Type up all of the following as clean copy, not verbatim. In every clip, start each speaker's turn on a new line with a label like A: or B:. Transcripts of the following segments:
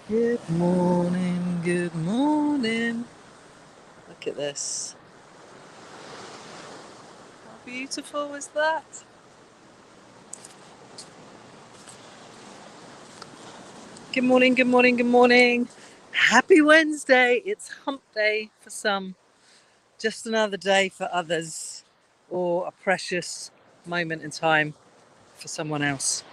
A: Good morning, good morning. Look at this. How beautiful is that? Good morning, good morning, good morning. Happy Wednesday. It's hump day for some, just another day for others, or a precious moment in time for someone else.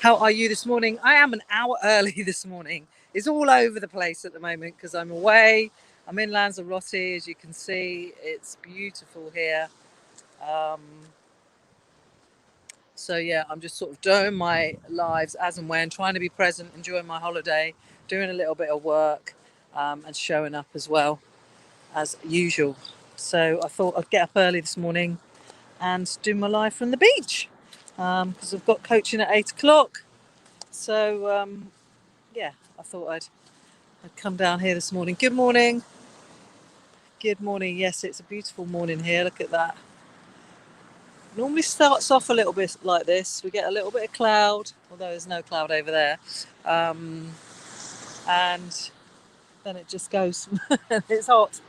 A: How are you this morning? I am an hour early this morning. It's all over the place at the moment because I'm away. I'm in Lanzarote, as you can see. It's beautiful here. Um, So yeah, I'm just sort of doing my lives as and when, trying to be present, enjoying my holiday, doing a little bit of work, and showing up as well as usual. So I thought I'd get up early this morning and do my live from the beach because I've got coaching at 8 o'clock. So yeah, I thought I'd come down here this morning. Good morning. Good morning. Yes, it's a beautiful morning here. Look at that. Normally starts off a little bit like this. We get a little bit of cloud, although there's no cloud over there. Um, and then it just goes. It's hot.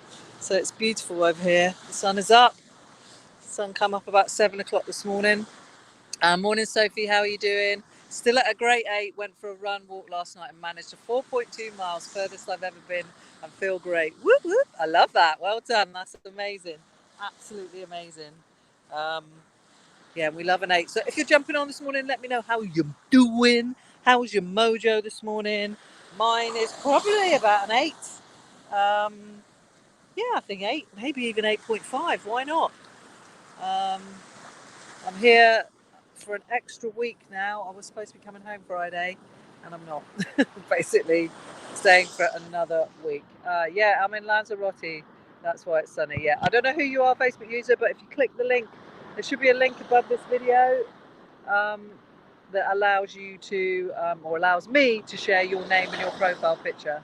A: So it's beautiful over here. The sun is up. The sun come up about 7 o'clock this morning. Morning, Sophie. How are you doing? Still at a great 8. Went for a run walk last night and managed a 4.2 miles, furthest I've ever been, and feel great. Whoop, whoop. I love that. Well done. That's amazing. Absolutely amazing. Um, Yeah, we love an 8. So if you're jumping on this morning, let me know how you're doing. How's your mojo this morning? Mine is probably about an 8. Um, yeah, I think 8, maybe even 8.5. Why not? Um, I'm here for an extra week now. I was supposed to be coming home Friday, and I'm not. Basically, staying for another week. Yeah, I'm in Lanzarote. That's why it's sunny. Yeah, I don't know who you are, Facebook user, but if you click the link, there should be a link above this video um, that allows you to, or allows me to share your name and your profile picture.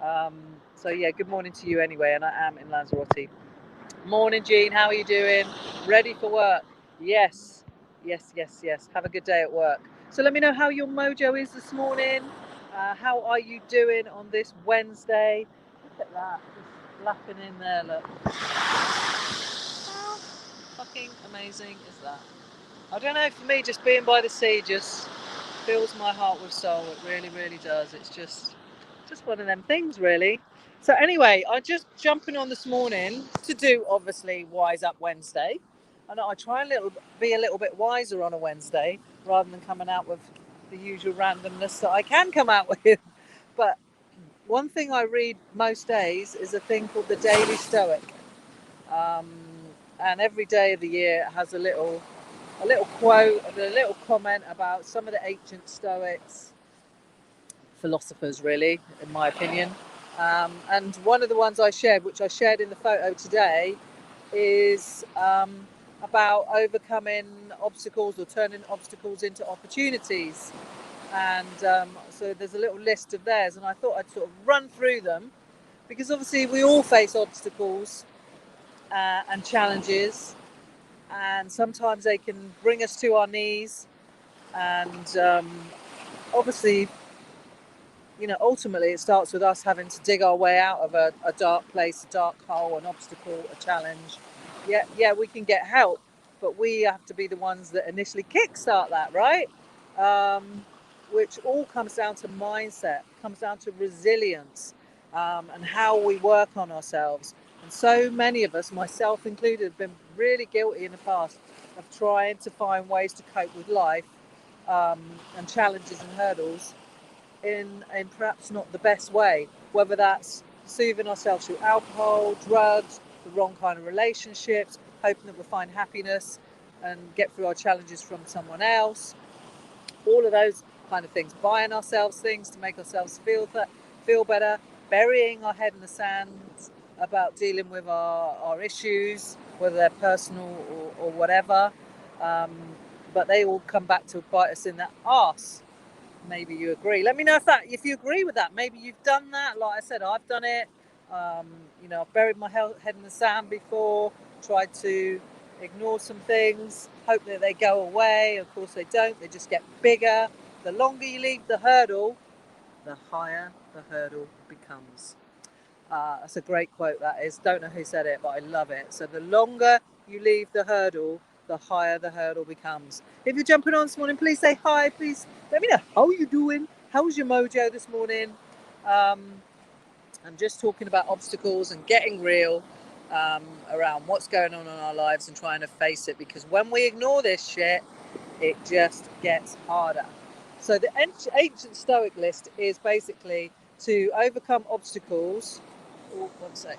A: Um, so yeah, good morning to you anyway, and I am in Lanzarote. Morning, Jean. How are you doing? Ready for work? Yes, yes, yes, yes. Have a good day at work. So let me know how your mojo is this morning. How are you doing on this Wednesday? Look at that, just lapping in there. Look, how fucking amazing is that? I don't know. For me, just being by the sea just fills my heart with soul. It really, really does. It's just one of them things, really. So anyway, I just jumping on this morning to do obviously Wise Up Wednesday, and I try and be a little bit wiser on a Wednesday rather than coming out with the usual randomness that I can come out with. But one thing I read most days is a thing called the Daily Stoic, um, and every day of the year has a little quote and a little comment about some of the ancient Stoics, philosophers, really, in my opinion. And one of the ones I shared, which I shared in the photo today, is about overcoming obstacles or turning obstacles into opportunities. And so there's a little list of theirs, and I thought I'd sort of run through them because obviously we all face obstacles and challenges, and sometimes they can bring us to our knees. And obviously, ultimately it starts with us having to dig our way out of a dark place, a dark hole, an obstacle, a challenge. Yeah, we can get help, but we have to be the ones that initially kickstart that, right? Um, which all comes down to mindset, comes down to resilience, and how we work on ourselves. And so many of us, myself included, have been really guilty in the past of trying to find ways to cope with life, and challenges and hurdles in perhaps not the best way, whether that's soothing ourselves through alcohol, drugs, the wrong kind of relationships, hoping that we'll find happiness and get through our challenges from someone else, all of those kind of things, buying ourselves things to make ourselves feel better, burying our head in the sand about dealing with our issues, whether they're personal or whatever. Um, but they all come back to bite us in the arse. Maybe you agree. Let me know if you agree with that. Maybe you've done that. Like I said, I've done it. Um, I've buried my head in the sand before, tried to ignore some things, hope that they go away. Of course they don't. They just get bigger. The longer you leave the hurdle, the higher the hurdle becomes. That's a great quote, that is. Don't know who said it, but I love it. So the longer you leave the hurdle, the higher the hurdle becomes. If you're jumping on this morning, please say hi. Please let me know how you doing. How's your mojo this morning? I'm just talking about obstacles and getting real around what's going on in our lives and trying to face it, because when we ignore this shit, it just gets harder. So the ancient Stoic list is basically to overcome obstacles. Oh, one sec.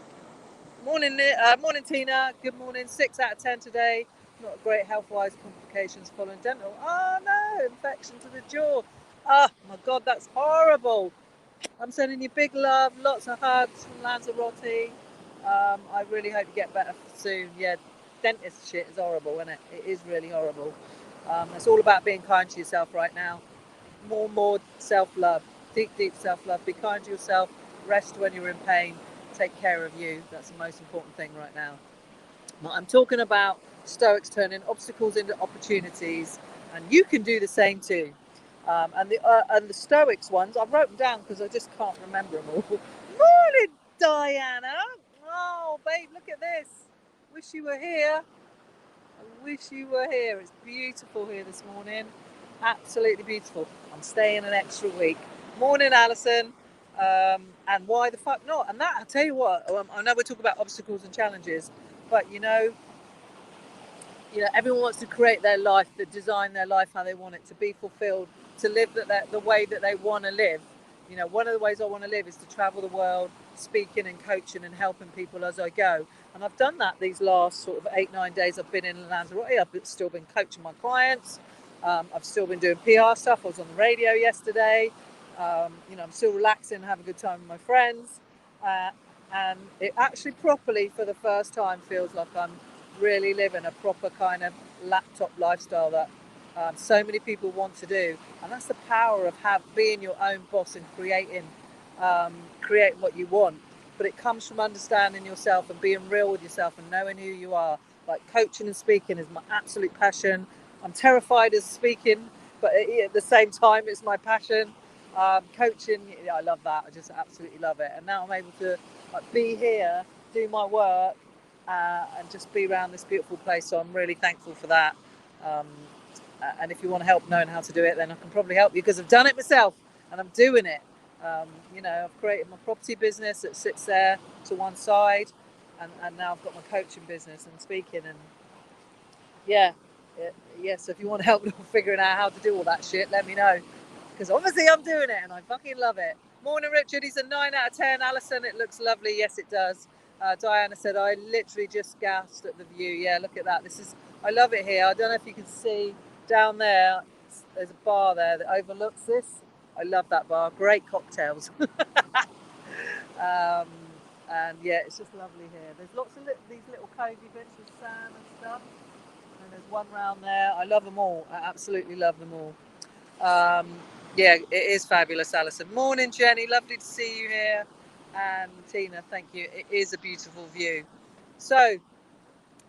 A: Morning, morning, Tina. Good morning. 6 out of 10 today. Not great health-wise, complications following dental. Oh no, infection to the jaw. Oh my God, that's horrible. I'm sending you big love, lots of hugs from Lanzarote. I really hope you get better soon. Yeah, dentist shit is horrible, isn't it? It is really horrible. It's all about being kind to yourself right now. More self-love, deep self-love. Be kind to yourself. Rest when you're in pain. Take care of you. That's the most important thing right now. I'm talking about Stoics turning obstacles into opportunities, and you can do the same too. And the Stoics ones, I've wrote them down because I just can't remember them all. Morning, Diana. Oh, babe, look at this. Wish you were here. I wish you were here. It's beautiful here this morning. Absolutely beautiful. I'm staying an extra week. Morning, Alison. And why the fuck not? And that, I'll tell you what, I know we're talking about obstacles and challenges, but you know, everyone wants to create their life, to design their life how they want it to be fulfilled, to live the way that they want to live. You know, one of the ways I want to live is to travel the world, speaking and coaching and helping people as I go. And I've done that these last sort of 8-9 days I've been in Lanzarote. I've still been coaching my clients. I've still been doing PR stuff. I was on the radio yesterday. I'm still relaxing and having a good time with my friends. And it actually properly, for the first time, feels like I'm really living a proper kind of laptop lifestyle that so many people want to do. And that's the power of being your own boss and creating what you want. But it comes from understanding yourself and being real with yourself and knowing who you are. Like coaching and speaking is my absolute passion. I'm terrified of speaking, but at the same time, it's my passion. Coaching, I love that. I just absolutely love it. And now I'm able to be here, do my work, and just be around this beautiful place. So I'm really thankful for that. And if you want to help knowing how to do it, then I can probably help you because I've done it myself and I'm doing it. I've created my property business that sits there to one side, and now I've got my coaching business and speaking. And so if you want help figuring out how to do all that shit, let me know, because obviously I'm doing it and I fucking love it. Morning, Richard. He's a 9 out of 10. Alison, it looks lovely. Yes, it does. Diana said, I literally just gasped at the view. Yeah, look at that. I love it here. I don't know if you can see down there, there's a bar there that overlooks this. I love that bar. Great cocktails. And yeah, it's just lovely here. There's lots of these little cosy bits with sand and stuff. And there's one round there. I love them all. I absolutely love them all. Yeah, it is fabulous, Alison. Morning, Jenny. Lovely to see you here. And Tina, thank you. It is a beautiful view. So,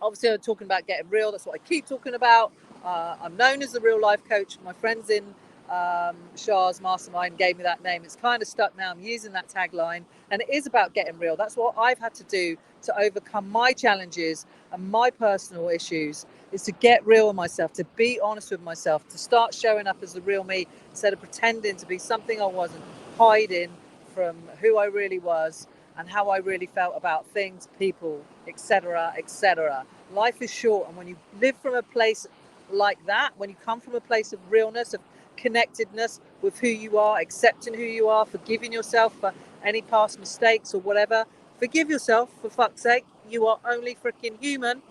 A: obviously, I'm talking about getting real. That's what I keep talking about. I'm known as the real life coach. My friends in Shah's Mastermind gave me that name. It's kind of stuck now. I'm using that tagline. And it is about getting real. That's what I've had to do to overcome my challenges and my personal issues, is to get real with myself, to be honest with myself, to start showing up as the real me instead of pretending to be something I wasn't, hiding from who I really was and how I really felt about things, people, etc., etc. Life is short, and when you live from a place like that, when you come from a place of realness, of connectedness with who you are, accepting who you are, forgiving yourself for any past mistakes or whatever, forgive yourself, for fuck's sake, you are only freaking human.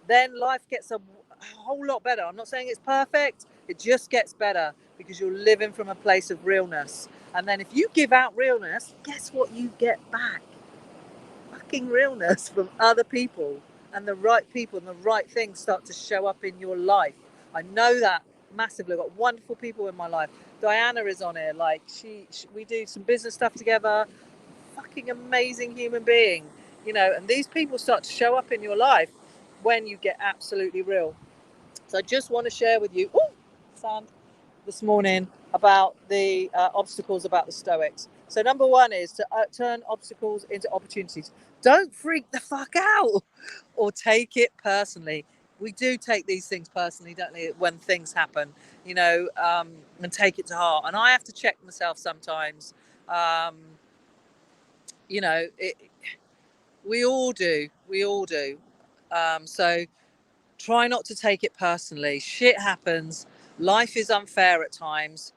A: Then life gets a whole lot better. I'm not saying it's perfect, it just gets better because you're living from a place of realness. And then if you give out realness, guess what you get back? Fucking realness from other people, and the right people and the right things start to show up in your life. I know that massively. I've got wonderful people in my life. Diana is on here. Like we do some business stuff together. Fucking amazing human being, and these people start to show up in your life when you get absolutely real. So I just want to share with you, sand, this morning about the obstacles about the Stoics. So number one is to turn obstacles into opportunities. Don't freak the fuck out or take it personally. We do take these things personally, don't we, when things happen, and take it to heart. And I have to check myself sometimes. Um, you know, it, we all do. We all do. So try not to take it personally. Shit happens. Life is unfair at times.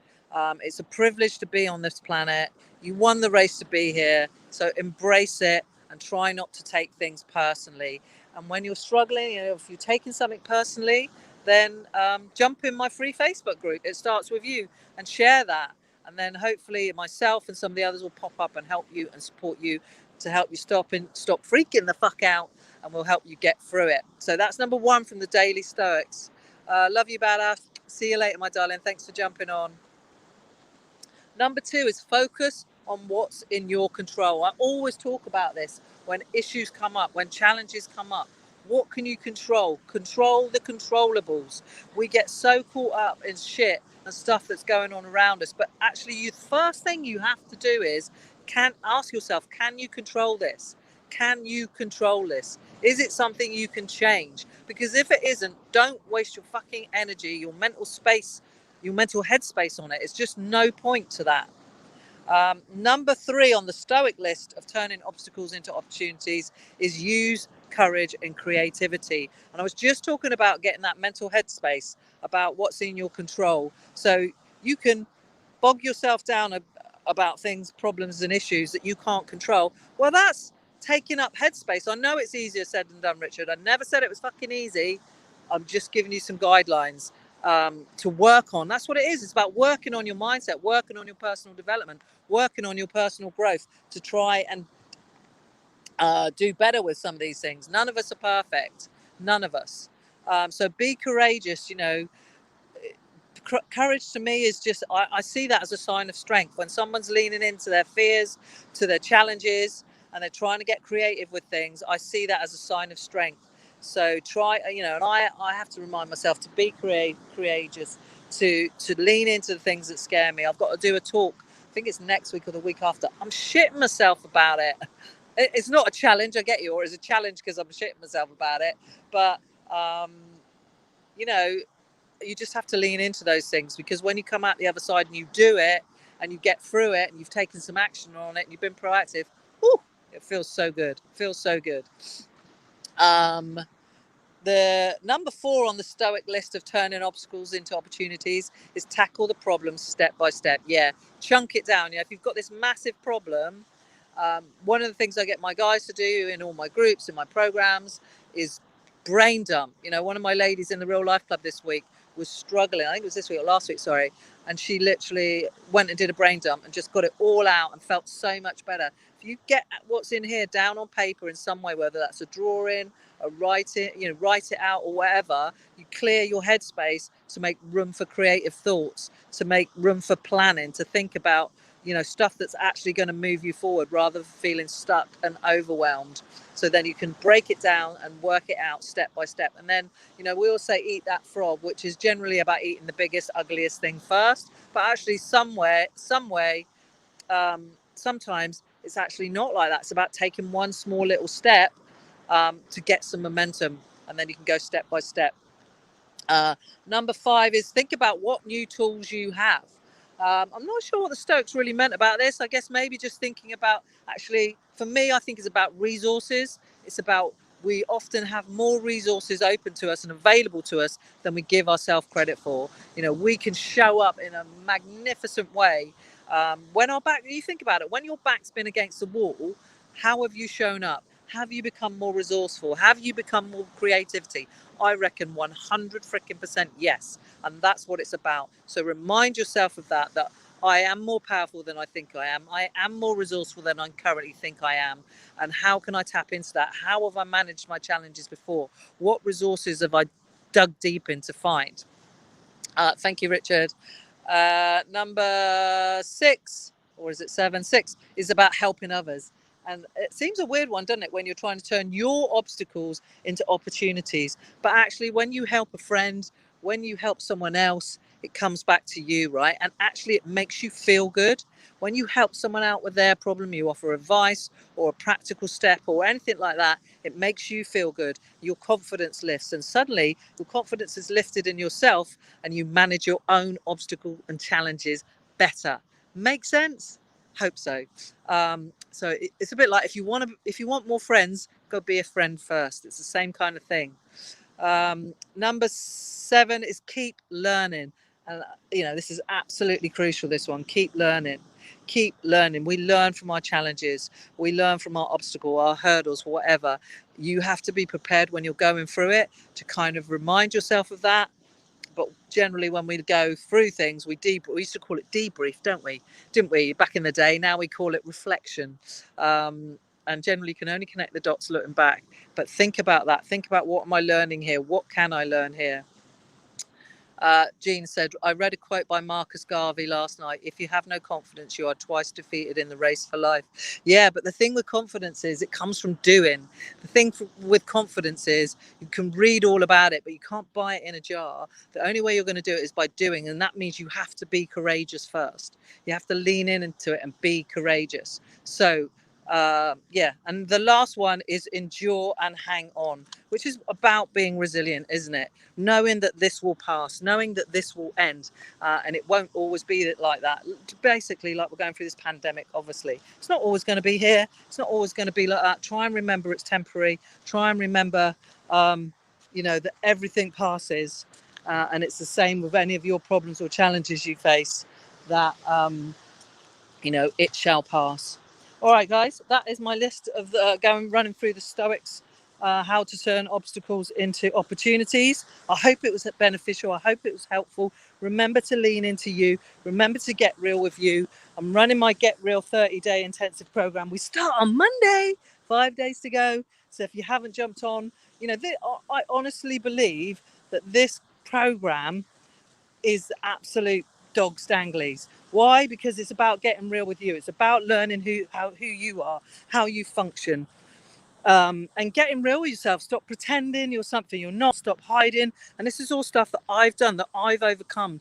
A: It's a privilege to be on this planet. You won the race to be here. So embrace it and try not to take things personally. And when you're struggling, if you're taking something personally, then jump in my free Facebook group. It starts with you, and share that. And then hopefully myself and some of the others will pop up and help you and support you to help you stop freaking the fuck out, and we'll help you get through it. So that's number one from the Daily Stoics. Love you, badass. See you later, my darling. Thanks for jumping on. Number two is focus on what's in your control. I always talk about this when issues come up, when challenges come up. What can you control? Control the controllables. We get so caught up in shit and stuff that's going on around us. But actually, the first thing you have to do is ask yourself, can you control this? Can you control this? Is it something you can change? Because if it isn't, don't waste your fucking energy, your mental space, your mental headspace on it. It's just no point to that. Number three on the Stoic list of turning obstacles into opportunities is use courage and creativity. And I was just talking about getting that mental headspace about what's in your control. So you can bog yourself down about things, problems and issues that you can't control. Well, that's taking up headspace. I know it's easier said than done, Richard. I never said it was fucking easy. I'm just giving you some guidelines to work on. That's what it is. It's about working on your mindset, working on your personal development, working on your personal growth to try and do better with some of these things. None of us are perfect. None of us. So be courageous. Courage to me is just, I see that as a sign of strength. When someone's leaning into their fears, to their challenges, and they're trying to get creative with things, I see that as a sign of strength. So try, and I have to remind myself to be courageous, to lean into the things that scare me. I've got to do a talk, I think it's next week or the week after. I'm shitting myself about it. It's not a challenge, I get you, or it's a challenge because I'm shitting myself about it. But, you just have to lean into those things, because when you come out the other side and you do it and you get through it and you've taken some action on it and you've been proactive, it feels so good. It feels so good. The number 4 on the Stoic list of turning obstacles into opportunities is tackle the problem step by step. Yeah, chunk it down. If you've got this massive problem, one of the things I get my guys to do in all my groups, in my programs, is brain dump. One of my ladies in the Real Life Club this week was struggling. I think it was this week or last week, sorry. And she literally went and did a brain dump and just got it all out and felt so much better. If you get what's in here down on paper in some way, whether that's a drawing, a writing, write it out or whatever, you clear your headspace to make room for creative thoughts, to make room for planning, to think about stuff that's actually going to move you forward rather than feeling stuck and overwhelmed. So then you can break it down and work it out step by step. And then, we all say eat that frog, which is generally about eating the biggest, ugliest thing first. But actually some way, sometimes it's actually not like that. It's about taking one small little step to get some momentum. And then you can go step by step. Number 5 is think about what new tools you have. I'm not sure what the Stoics really meant about this. I guess maybe just thinking about, actually, for me, I think it's about resources. It's about, we often have more resources open to us and available to us than we give ourselves credit for. We can show up in a magnificent way. When our back, you think about it, when your back's been against the wall, how have you shown up? Have you become more resourceful? Have you become more creativity? I reckon 100% yes. And that's what it's about. So remind yourself of that I am more powerful than I think I am. I am more resourceful than I currently think I am. And how can I tap into that? How have I managed my challenges before? What resources have I dug deep in to find? Thank you, Richard. Number 6, or is it 7? 6 is about helping others. And it seems a weird one, doesn't it, when you're trying to turn your obstacles into opportunities. But actually, when you help a friend, when you help someone else, it comes back to you, right? And actually it makes you feel good. When you help someone out with their problem, you offer advice or a practical step or anything like that, it makes you feel good. Your confidence lifts, and suddenly your confidence is lifted in yourself, and you manage your own obstacle and challenges better. Make sense? Hope so. So it's a bit like if you want more friends, go be a friend first. It's the same kind of thing. Number 7 is keep learning. And this is absolutely crucial, this one. Keep learning. Keep learning. We learn from our challenges. We learn from our obstacle, our hurdles, whatever. You have to be prepared when you're going through it to kind of remind yourself of that. But generally when we go through things, we used to call it debrief, didn't we, back in the day? Now we call it reflection. And generally you can only connect the dots looking back. But think about that. Think about, what am I learning here? What can I learn here? Jean said, I read a quote by Marcus Garvey last night. If you have no confidence, you are twice defeated in the race for life. Yeah, but the thing with confidence is it comes from doing. The thing with confidence is you can read all about it, but you can't buy it in a jar. The only way you're going to do it is by doing. And that means you have to be courageous first. You have to lean into it and be courageous. So, and the last one is endure and hang on, which is about being resilient, isn't it? Knowing that this will pass, knowing that this will end, and it won't always be like that. Basically, like we're going through this pandemic, obviously it's not always going to be here, it's not always going to be like that. Try and remember it's temporary. Try and remember that everything passes, and it's the same with any of your problems or challenges you face, that it shall pass. All right, guys, that is my list of running through the Stoics, how to turn obstacles into opportunities. I hope it was beneficial. I hope it was helpful. Remember to lean into you. Remember to get real with you. I'm running my Get Real 30-day intensive program. We start on Monday, 5 days to go. So if you haven't jumped on, I honestly believe that this program is absolute dog stanglies. Why? Because it's about getting real with you. It's about learning who you are, how you function, and getting real with yourself. Stop pretending you're something you're not. Stop hiding. And this is all stuff that I've done, that I've overcome,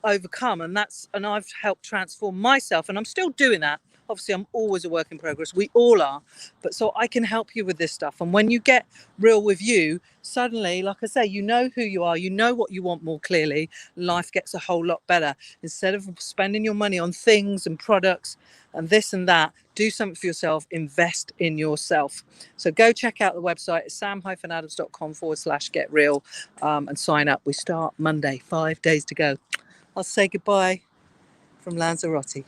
A: and I've helped transform myself, and I'm still doing that. Obviously, I'm always a work in progress. We all are. But so I can help you with this stuff. And when you get real with you, suddenly, like I say, you know who you are, you know what you want more clearly. Life gets a whole lot better. Instead of spending your money on things and products and this and that, do something for yourself. Invest in yourself. So go check out the website. It's sam-adams.com/get real, and sign up. We start Monday, 5 days to go. I'll say goodbye from Lanzarote.